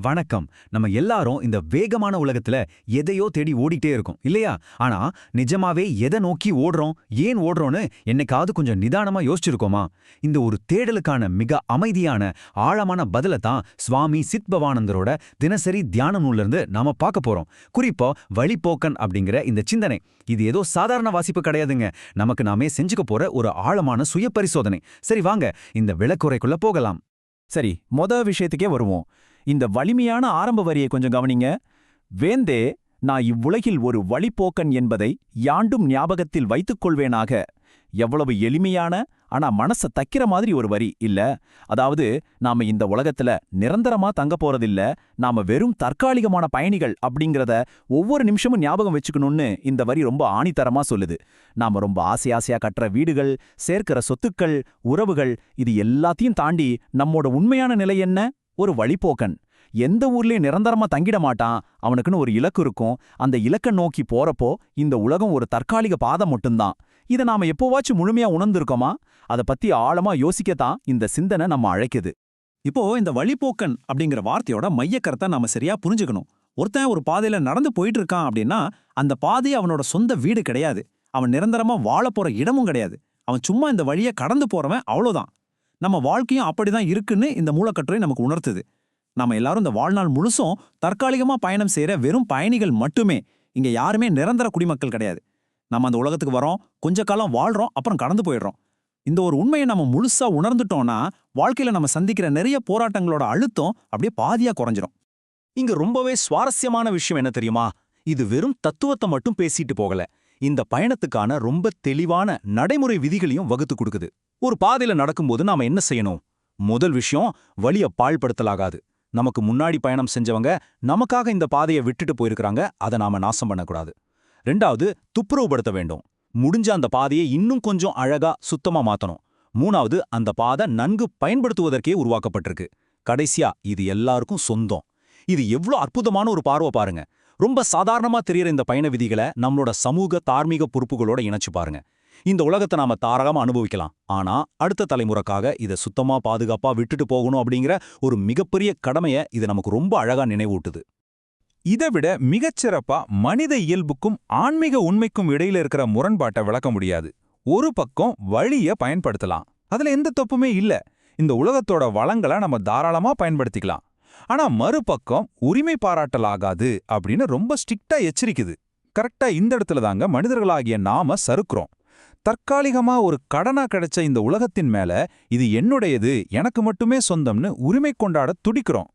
வணக்கம். நம்ம எல்லாரும் இந்த வேகமான உலகத்துல எதையோ தேடி ஓடிட்டே இருக்கோம் இல்லையா? ஆனா நிஜமாவே எதை நோக்கி ஓடுறோம், ஏன் ஓடுறோம்னு என்னைக்காவது கொஞ்சம் நிதானமா யோசிச்சிருக்கோமா? இந்த ஒரு தேடலுக்கான மிக அமைதியான ஆழமான பதில தான் சுவாமி சித்பவானந்தரோட தினசரி தியான நூல்ல இருந்து நாம பார்க்க போறோம். குறிப்பா வழிப்போக்கன் அப்படிங்கிற இந்த சிந்தனை. இது ஏதோ சாதாரண வாசிப்பு கிடையாதுங்க. நமக்கு நாமே செஞ்சுக்க போற ஒரு ஆழமான சுய பரிசோதனை. சரி வாங்க இந்த விளக்குறைக்குள்ள போகலாம். சரி, விஷயத்துக்கே வருவோம். இந்த வலிமையான ஆரம்ப வரியை கொஞ்சம் கவனிங்க. வேந்தே, நான் இவ்வுலகில் ஒரு வழிப்போக்கன் என்பதை யாண்டும் ஞாபகத்தில் வைத்துக் கொள்வேனாக. எவ்வளவு எளிமையான, ஆனா மனச தைக்கிற மாதிரி ஒரு வரி இல்ல? அதாவது, நாம இந்த உலகத்துல நிரந்தரமா தங்க போறதில்ல, நாம வெறும் தற்காலிகமான பயணிகள் அப்படிங்கிறத ஒவ்வொரு நிமிஷமும் ஞாபகம் வச்சுக்கணும்னு இந்த வரி ரொம்ப ஆணித்தரமா சொல்லுது. நாம ரொம்ப ஆசையா கட்டுற வீடுகள், சேர்க்கிற சொத்துக்கள், உறவுகள், இது எல்லாத்தையும் தாண்டி நம்மோட உண்மையான நிலை என்ன? ஒரு வழிப்போக்கன். எந்த ஊர்லயும் நிரந்தரமா தங்கிட மாட்டான். அவனுக்குன்னு ஒரு இலக்கு இருக்கும். அந்த இலக்கை நோக்கி போறப்போ இந்த உலகம் ஒரு தற்காலிக பாதை மட்டும்தான். இதை நாம எப்போவாச்சும் முழுமையா உணர்ந்திருக்கோமா? அதை பத்தி ஆழமா யோசிக்கத்தான் இந்த சிந்தனை நம்ம அழைக்குது. இப்போ இந்த வழிப்போக்கன் அப்படிங்கிற வார்த்தையோட மையக்கருத்தை நாம சரியா புரிஞ்சுக்கணும். ஒருத்தன் ஒரு பாதையில நடந்து போயிட்டு இருக்கான் அப்படின்னா அந்த பாதை அவனோட சொந்த வீடு கிடையாது. அவன் நிரந்தரமா வாழ போற இடமும் கிடையாது. அவன் சும்மா இந்த வழியை கடந்து போறவன், அவ்வளோதான். நம்ம வாழ்க்கையும் அப்படிதான் இருக்குன்னு இந்த மூலக்கட்டுரை நமக்கு உணர்த்துது. நம்ம எல்லாரும் இந்த வாழ்நாள் முழுசும் தற்காலிகமா பயணம் செய்யற வெறும் பயணிகள் மட்டுமே. இங்க யாருமே நிரந்தர குடிமக்கள் கிடையாது. நம்ம அந்த உலகத்துக்கு வரோம், கொஞ்ச காலம் வாழ்றோம், அப்புறம் கடந்து போயிடுறோம். இந்த ஒரு உண்மையை நம்ம முழுசா உணர்ந்துட்டோம்னா வாழ்க்கையில நம்ம சந்திக்கிற நிறைய போராட்டங்களோட அழுத்தம் அப்படியே பாதியா குறைஞ்சிரும். இங்க ரொம்பவே சுவாரஸ்யமான விஷயம் என்ன தெரியுமா? இது வெறும் தத்துவத்தை மட்டும் பேசிட்டு போகல. இந்த பயணத்துக்கான ரொம்ப தெளிவான நடைமுறை விதிகளையும் வகுத்து கொடுக்குது. ஒரு பாதையில நடக்கும்போது நாம என்ன செய்யணும்? முதல் விஷயம், வழிய பாழ்படுத்தலாகாது. நமக்கு முன்னாடி பயணம் செஞ்சவங்க நமக்காக இந்த பாதையை விட்டுட்டு போயிருக்கிறாங்க, அதை நாம நாசம் பண்ணக்கூடாது. ரெண்டாவது, துப்புரவுபடுத்த வேண்டும். முடிஞ்ச அந்த பாதையை இன்னும் கொஞ்சம் அழகா சுத்தமா மாத்தணும். மூணாவது, அந்த பாதை நன்கு பயன்படுத்துவதற்கே உருவாக்கப்பட்டிருக்கு. கடைசியா, இது எல்லாருக்கும் சொந்தம். இது எவ்வளோ அற்புதமான ஒரு பார்வை பாருங்க. ரொம்ப சாதாரணமா தெரியற இந்த பயண விதிகளை நம்மளோட சமூக தார்மீக பொறுப்புகளோட இணைச்சு பாருங்க. இந்த உலகத்தை நாம தாராளமா அனுபவிக்கலாம். ஆனா அடுத்த தலைமுறைக்காக இதை சுத்தமா பாதுகாப்பா விட்டுட்டு போகணும் அப்படிங்கிற ஒரு மிகப்பெரிய கடமையை இது நமக்கு ரொம்ப அழகா நினைவூட்டுது. இதைவிட மிகச்சிறப்பா மனித இயல்புக்கும் ஆன்மீக உண்மைக்கும் இடையில இருக்கிற முரண்பாட்டை விளக்க முடியாது. ஒரு பக்கம் வழிய பயன்படுத்தலாம், அதுல எந்த தப்புமே இல்ல. இந்த உலகத்தோட வளங்களை நம்ம தாராளமா பயன்படுத்திக்கலாம். ஆனா மறுபக்கம் உரிமை பாராட்டலாகாது அப்படின்னு ரொம்ப ஸ்ட்ரிக்டா எச்சரிக்குது. கரெக்டா இந்த இடத்துல தாங்க மனிதர்களாகிய நாம சறுக்குறோம். தற்காலிகமா ஒரு கடனா கிடைச்ச இந்த உலகத்தின் மேல இது என்னுடையது, எனக்கு மட்டுமே சொந்தம்னு உரிமை கொண்டாட துடிக்கிறோம்.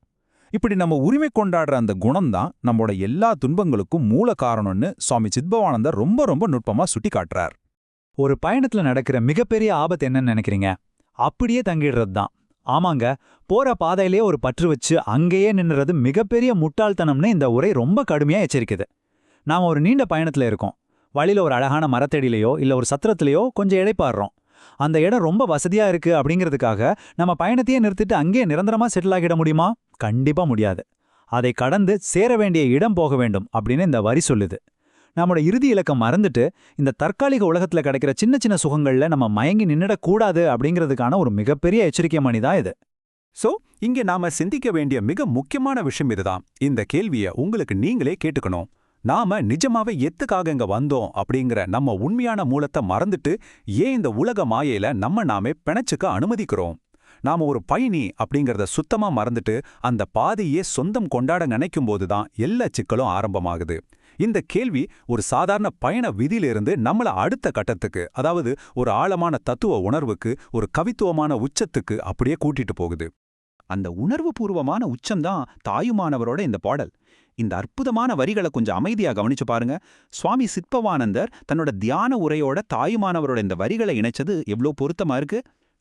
இப்படி நம்ம உரிமை கொண்டாடுற அந்த குணம்தான் நம்மளோட எல்லா துன்பங்களுக்கும் மூல காரணம்னு சுவாமி சித்பவானந்தர் ரொம்ப ரொம்ப நுட்பமா சுட்டி காட்டுறார். ஒரு பயணத்துல நடக்கிற மிகப்பெரிய ஆபத்து என்னன்னு நினைக்கிறீங்க? அப்படியே தங்கிடுறது தான். ஆமாங்க, போற பாதையிலேயே ஒரு பற்று வச்சு அங்கேயே நின்னுறது மிகப்பெரிய முட்டாள்தனம்னு இந்த உரை ரொம்ப கடுமையா எச்சரிக்குது. நாம ஒரு நீண்ட பயணத்துல இருக்கோம். வழியில ஒரு அழகான மரத்தடியிலையோ இல்ல ஒரு சத்திரத்திலேயோ கொஞ்சம் இளைப்பாடுறோம். அந்த இடம் ரொம்ப வசதியா இருக்கு அப்படிங்கிறதுக்காக நம்ம பயணத்தையே நிறுத்திட்டு அங்கேயே நிரந்தரமா செட்டில் ஆகிட முடியுமா? கண்டிப்பா முடியாது. அதை கடந்து சேர வேண்டிய இடம் போக வேண்டும் அப்படின்னு இந்த வரி சொல்லுது. நம்மளோட இறுதி இலக்கம் மறந்துட்டு இந்த தற்காலிக உலகத்துல கிடைக்கிற சின்ன சின்ன சுகங்கள்ல நம்ம மயங்கி நின்னுடக்கூடாது அப்படிங்கிறதுக்கான ஒரு மிகப்பெரிய எச்சரிக்கை மணிதான் இது. சோ இங்கே நாம சிந்திக்க வேண்டிய மிக முக்கியமான விஷயம் இதுதான். இந்த கேள்வியை உங்களுக்கு நீங்களே கேட்டுக்கணும். நாம நிஜமாவே எத்துக்காக இங்க வந்தோம் அப்படிங்கிற நம்ம உண்மையான மூலத்தை மறந்துட்டு ஏன் இந்த உலக மாயையில நாமே பிணைச்சுக்க அனுமதிக்கிறோம்? நாம ஒரு பயணி அப்படிங்கறத சுத்தமா மறந்துட்டு அந்த பாதையே சொந்தம் கொண்டாட நினைக்கும் போதுதான் எல்லா சிக்கலும் ஆரம்பமாகுது. இந்த கேள்வி ஒரு சாதாரண பயண விதியிலிருந்து நம்மள அடுத்த கட்டத்துக்கு, அதாவது ஒரு ஆழமான தத்துவ உணர்வுக்கு, ஒரு கவித்துவமான உச்சத்துக்கு அப்படியே கூட்டிட்டு போகுது. அந்த உணர்வு பூர்வமான உச்சம்தான் தாயுமானவரோட இந்த பாடல். இந்த அற்புதமான வரிகளை கொஞ்சம் அமைதியா கவனிச்சு பாருங்க. சுவாமி சித்பவானந்தர் தன்னோட தியான உரையோட தாயுமானவரோட இந்த வரிகளை இணைச்சது எவ்வளோ பொருத்தமா இருக்கு.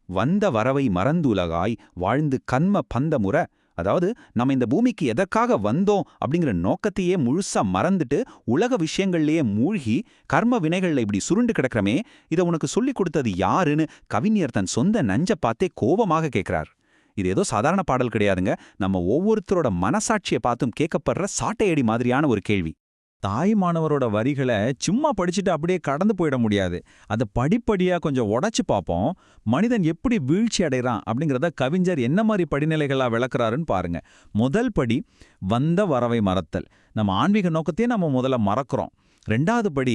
வந்த வரவை மறந்துலகாய் வாழ்ந்து கன்ம பந்தமுற. அதாவது நம்ம இந்த பூமிக்கு எதற்காக வந்தோம் அப்படிங்கிற நோக்கத்தையே முழுசா மறந்துட்டு உலக விஷயங்கள்லயே மூழ்கி கர்ம வினைகள்ல இப்படி சுருண்டு கிடக்கிறமே, இதை உனக்கு சொல்லிக் கொடுத்தது யாருன்னு கவிஞர் தன் சொந்த நஞ்ச பார்த்தே கோபமாக கேட்கிறார். இது ஏதோ சாதாரண பாடல் கிடையாதுங்க. நம்ம ஒவ்வொருத்தரோட மனசாட்சியை பார்த்தும் கேட்கப்படுற சாட்டையடி மாதிரியான ஒரு கேள்வி. தாய்மானவரோட வரிகளை சும்மா படிச்சுட்டு அப்படியே கடந்து போயிட முடியாது. அதை படிப்படியா கொஞ்சம் உடைச்சு பார்ப்போம். மனிதன் எப்படி வீழ்ச்சி அடைறான் அப்படிங்கிறத கவிஞர் என்ன மாதிரி படிநிலைகளா விளக்குறாருன்னு பாருங்க. முதல் படி வந்த வரவை மறத்தல். நம்ம ஆன்மீக நோக்கத்தையே நம்ம முதல்ல மறக்கிறோம். 2வது படி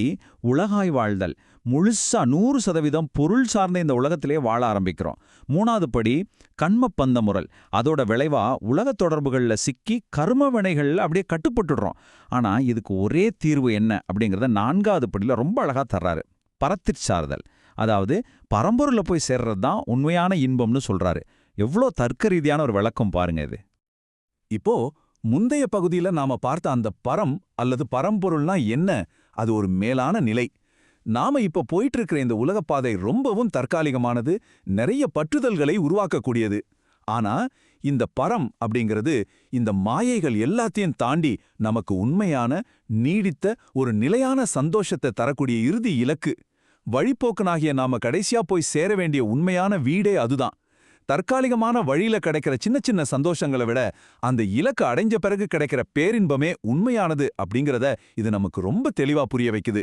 உலகாய் வாழ்தல். முழுசா 100% பொருள் சார்ந்த இந்த உலகத்திலே வாழ ஆரம்பிக்கிறோம். 3வது படி கண்மப்பந்த முறல். அதோட விளைவா உலக தொடர்புகள்ல சிக்கி கர்ம வினைகள்ல அப்படியே கட்டுப்பட்டுடுறோம். ஆனா இதுக்கு ஒரே தீர்வு என்ன அப்படிங்கிறத 4வது படியில ரொம்ப அழகா தர்றாரு. பரத்திற் சார்தல். அதாவது பரம்பொருளை போய் சேர்றது தான் உண்மையான இன்பம்னு சொல்றாரு. எவ்வளோ தர்க்க ரீதியான ஒரு விளக்கம் பாருங்க இது. இப்போ முந்தைய பகுதியில நாம பார்த்த அந்த பரம் அல்லது பரம்பொருள்னா என்ன? அது ஒரு மேலான நிலை. நாம இப்ப போயிட்டு இருக்கிற இந்த உலகப்பாதை ரொம்பவும் தற்காலிகமானது, நிறைய பற்றுதல்களை உருவாக்கக்கூடியது. ஆனா இந்த பரம் அப்படிங்கிறது இந்த மாயைகள் எல்லாத்தையும் தாண்டி நமக்கு உண்மையான நீடித்த ஒரு நிலையான சந்தோஷத்தை தரக்கூடிய இறுதி இலக்கு. வழிப்போக்கனாகிய நாம கடைசியா போய் சேர வேண்டிய உண்மையான வீடே அதுதான். தற்காலிகமான வழியில கிடைக்கிற சின்ன சின்ன சந்தோஷங்களை விட அந்த இலக்கு அடைஞ்ச பிறகு கிடைக்கிற பேரின்பமே உண்மையானது அப்படிங்கிறத இது நமக்கு ரொம்ப தெளிவா புரிய வைக்குது.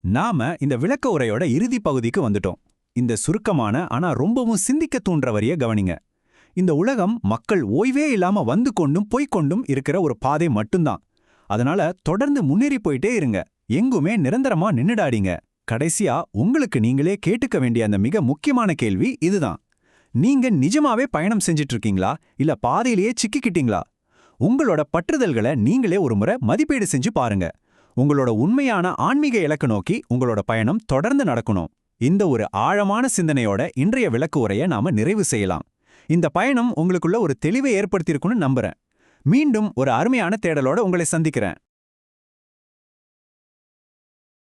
நாம இந்த விளக்க உரையோட இறுதி பகுதிக்கு வந்துட்டோம். இந்த சுருக்கமான ஆனா ரொம்பவும் சிந்திக்க தூண்டுற வரிய கவனிங்க. இந்த உலகம் மக்கள் ஓய்வே இல்லாம வந்து கொண்டும் போய்க்கொண்டும் இருக்கிற ஒரு பாதை மட்டும்தான். அதனால தொடர்ந்து முன்னேறி போயிட்டே இருங்க. எங்குமே நிரந்தரமா நின்னுடாதீங்க. கடைசியா உங்களுக்கு நீங்களே கேட்டுக்க வேண்டிய அந்த மிக முக்கியமான கேள்வி இதுதான். நீங்க நிஜமாவே பயணம் செஞ்சிட்டு இருக்கீங்களா, இல்ல பாதையிலேயே சிக்கிக்கிட்டீங்களா? உங்களோட பற்றுதல்களை நீங்களே ஒரு முறை மதிப்பீடு செஞ்சு பாருங்க. உங்களோட உண்மையான ஆன்மீக இலக்கு நோக்கி உங்களோட பயணம் தொடர்ந்து நடக்கணும். இந்த ஒரு ஆழமான சிந்தனையோட இன்றைய விளக்கு உரையை நாம நிறைவு செய்யலாம். இந்த பயணம் உங்களுக்குள்ள ஒரு தெளிவை ஏற்படுத்தியிருக்குன்னு நம்புறேன். மீண்டும் ஒரு அருமையான தேடலோட உங்களை சந்திக்கிறேன்.